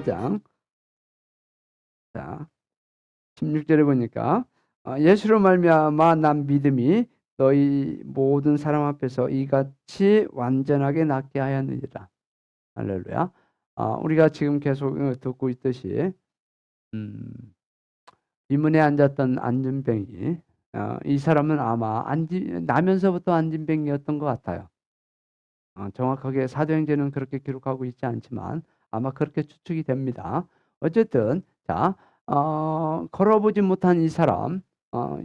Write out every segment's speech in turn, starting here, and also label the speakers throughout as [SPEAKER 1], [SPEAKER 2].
[SPEAKER 1] 3장 자 16절에 보니까 예수로 말미암아 난 믿음이 너희 모든 사람 앞에서 이같이 완전하게 낫게 하였느니라. 할렐루야. 우리가 지금 계속 듣고 있듯이 비문에 앉았던 안진뱅이, 이 사람은 아마 나면서부터 안진뱅이였던 것 같아요. 정확하게 사도행전은 그렇게 기록하고 있지 않지만 아마 그렇게 추측이 됩니다. 어쨌든 자, 걸어보지 못한 이 사람,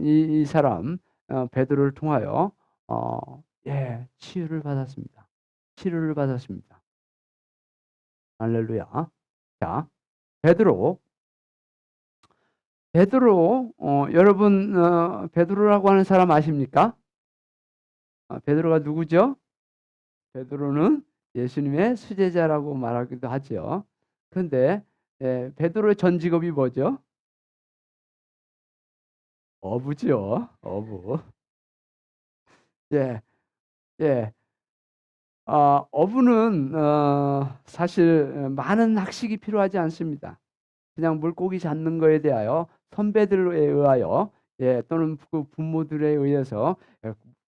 [SPEAKER 1] 이 사람 베드로를 통하여 치유를 받았습니다. 치료를 받았습니다. 할렐루야. 자, 베드로, 여러분 베드로라고 하는 사람 아십니까? 베드로가 누구죠? 베드로는 예수님의 수제자라고 말하기도 하죠. 그런데 베드로의 전 직업이 뭐죠? 어부죠. 어부. 예, 예. 어부는 사실 많은 학식이 필요하지 않습니다. 그냥 물고기 잡는 거에 대하여 선배들에 의하여 또는 그 부모들에 의해서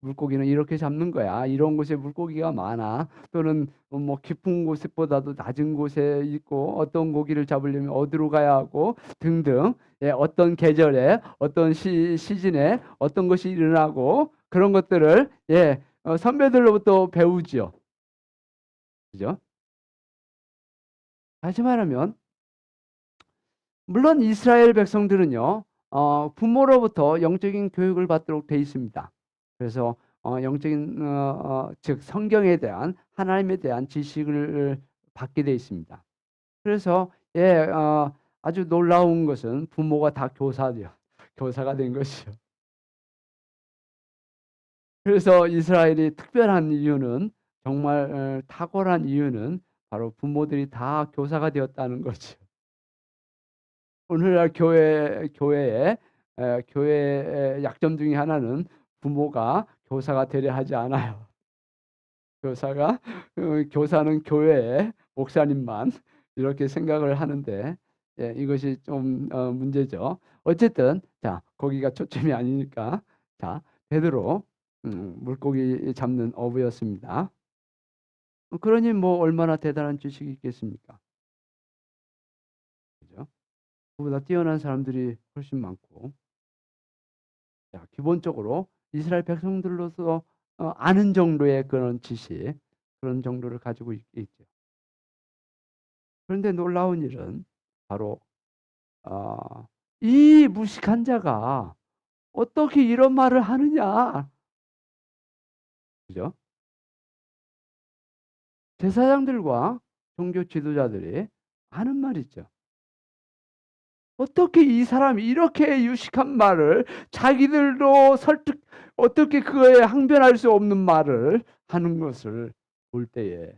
[SPEAKER 1] 물고기는 이렇게 잡는 거야. 이런 곳에 물고기가 많아. 또는 뭐 깊은 곳보다도 낮은 곳에 있고 어떤 고기를 잡으려면 어디로 가야 하고 등등. 어떤 계절에 어떤 시즌에 어떤 것이 일어나고 그런 것들을 선배들로부터 배우죠. 그죠? 다시 말하면 물론 이스라엘 백성들은요, 부모로부터 영적인 교육을 받도록 돼 있습니다. 그래서 영적인 즉 성경에 대한 하나님에 대한 지식을 받게 돼 있습니다. 그래서 아주 놀라운 것은 부모가 다 교사가 된 것이죠. 그래서 이스라엘이 특별한 이유는 정말 탁월한 이유는 바로 부모들이 다 교사가 되었다는 거죠. 오늘날 교회의 약점 중에 하나는 부모가 교사가 되려 하지 않아요. 교사가 교사는 교회의 목사님만 이렇게 생각을 하는데 이것이 좀 문제죠. 어쨌든 자 거기가 초점이 아니니까 자 베드로 물고기 잡는 어부였습니다. 그러니 뭐 얼마나 대단한 지식이 있겠습니까? 그죠? 그보다 뛰어난 사람들이 훨씬 많고 자, 기본적으로 이스라엘 백성들로서 아는 정도의 그런 지식, 그런 정도를 가지고 있죠. 그런데 놀라운 일은 바로 이 무식한 자가 어떻게 이런 말을 하느냐, 그죠? 제사장들과 종교 지도자들이 하는 말이죠. 어떻게 이 사람이 이렇게 유식한 말을 자기들도 어떻게 그거에 항변할 수 없는 말을 하는 것을 볼 때에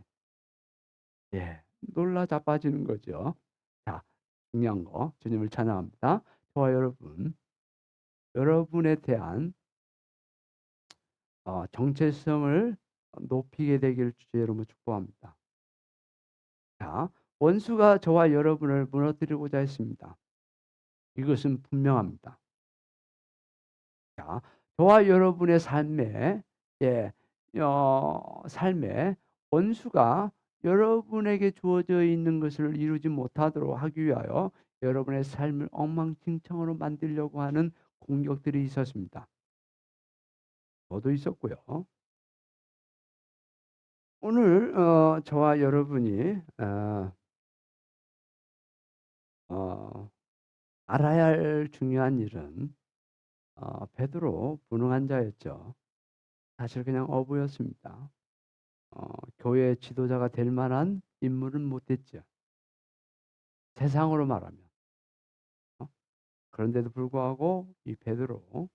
[SPEAKER 1] 놀라 자빠지는 거죠. 자, 중요한 거 주님을 찬양합니다. 저와 여러분에 대한 정체성을 높이게 되기를 주의 이름으로 축복합니다. 자, 원수가 저와 여러분을 무너뜨리고자 했습니다. 이것은 분명합니다. 자, 저와 여러분의 예, 삶에 원수가 여러분에게 주어져 있는 것을 이루지 못하도록 하기 위하여 여러분의 삶을 엉망진창으로 만들려고 하는 공격들이 있었습니다. 저도 있었고요. 오늘 저와 여러분이 어, 알아야 할 중요한 일은 베드로 무능한 자였죠. 사실 그냥 어부였습니다. 교회 지도자가 될 만한 인물은 못 됐죠. 세상으로 말하면. 어? 그런데도 불구하고 이 베드로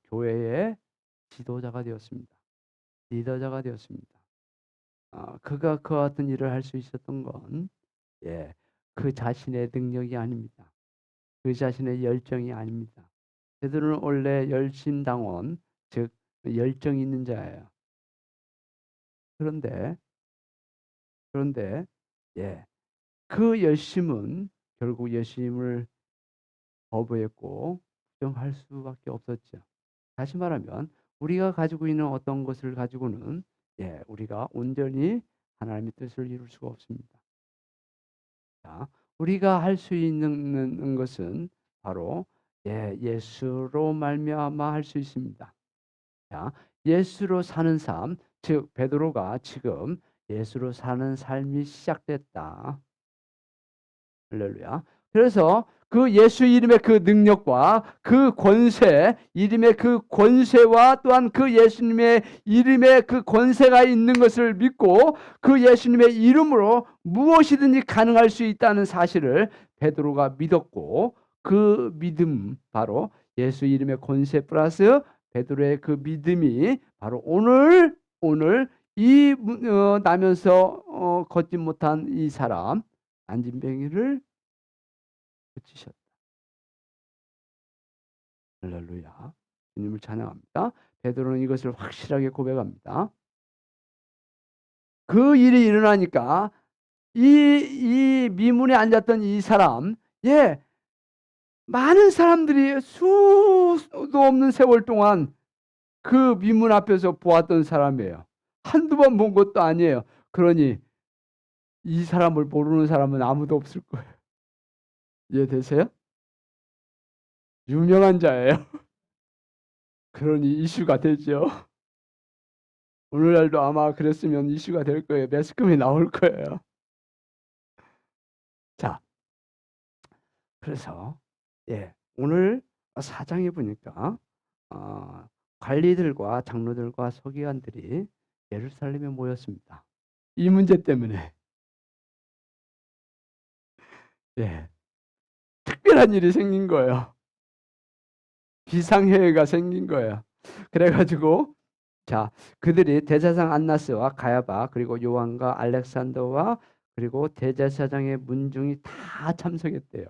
[SPEAKER 1] 교회의 지도자가 되었습니다. 리더자가 되었습니다. 그가 그와 같은 일을 할 수 있었던 건 그 자신의 능력이 아닙니다. 그 자신의 열정이 아닙니다. 베드로는 원래 열심당원, 즉 열정 있는 자예요. 그런데 예, 그 열심은 결국 예수님을 거부했고 부정할 수밖에 없었죠. 다시 말하면 우리가 가지고 있는 어떤 것을 가지고는 우리가 온전히 하나님의 뜻을 이룰 수가 없습니다. 자, 우리가 할 수 있는 것은 바로 예수로 말미암아 할 수 있습니다. 자, 예수로 사는 삶, 즉 베드로가 지금 예수로 사는 삶이 시작됐다. 할렐루야. 그래서 그 예수 이름의 그 능력과 그 권세, 이름의 그 권세와 또한 그 예수님의 이름의 그 권세가 있는 것을 믿고 그 예수님의 이름으로 무엇이든지 가능할 수 있다는 사실을 베드로가 믿었고, 그 믿음, 바로 예수 이름의 권세 플러스 베드로의 그 믿음이 바로 오늘 이 나면서 걷지 못한 이 사람 안진뱅이를 고치셨다. 할렐루야. 주님을 찬양합니다. 베드로는 이것을 확실하게 고백합니다. 그 일이 일어나니까 이 미문에 앉았던 이 사람, 많은 사람들이 수도 없는 세월 동안 그 미문 앞에서 보았던 사람이에요. 한두 번 본 것도 아니에요. 그러니 이 사람을 모르는 사람은 아무도 없을 거예요. 이해되세요? 유명한 자예요. 그러니 이슈가 되죠. 오늘날도 아마 그랬으면 이슈가 될 거예요. 매스컴이 나올 거예요. 자, 그래서 오늘 4장에 보니까 관리들과 장로들과 서기관들이 예루살렘에 모였습니다. 이 문제 때문에 특별한 일이 생긴 거예요. 비상회의가 생긴 거예요. 그래가지고 그들이 대제사장 안나스와 가야바 그리고 요한과 알렉산더와 그리고 대제사장의 문중이 다 참석했대요.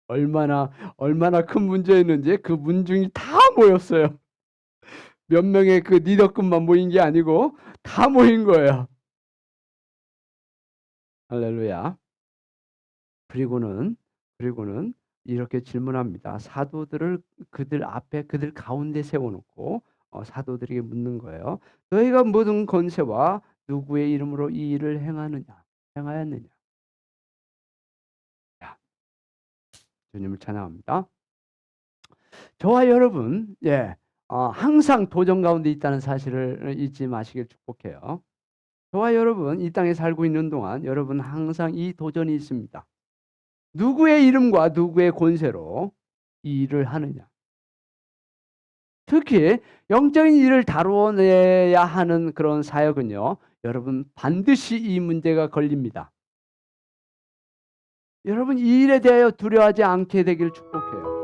[SPEAKER 1] 얼마나 큰 문제였는지 그 문중이 다 모였어요. 몇 명의 그 리더급만 모인 게 아니고 다 모인 거예요. 할렐루야. 그리고는 이렇게 질문합니다. 사도들을 그들 앞에 그들 가운데 세워놓고 사도들에게 묻는 거예요. 너희가 모든 권세와 누구의 이름으로 이 일을 행하였느냐? 주님을 찬양합니다. 저와 여러분, 항상 도전 가운데 있다는 사실을 잊지 마시길 축복해요. 저와 여러분, 이 땅에 살고 있는 동안 여러분 항상 이 도전이 있습니다. 누구의 이름과 누구의 권세로 이 일을 하느냐? 특히 영적인 일을 다뤄내야 하는 그런 사역은요, 여러분 반드시 이 문제가 걸립니다. 여러분 이 일에 대하여 두려워하지 않게 되길 축복해요.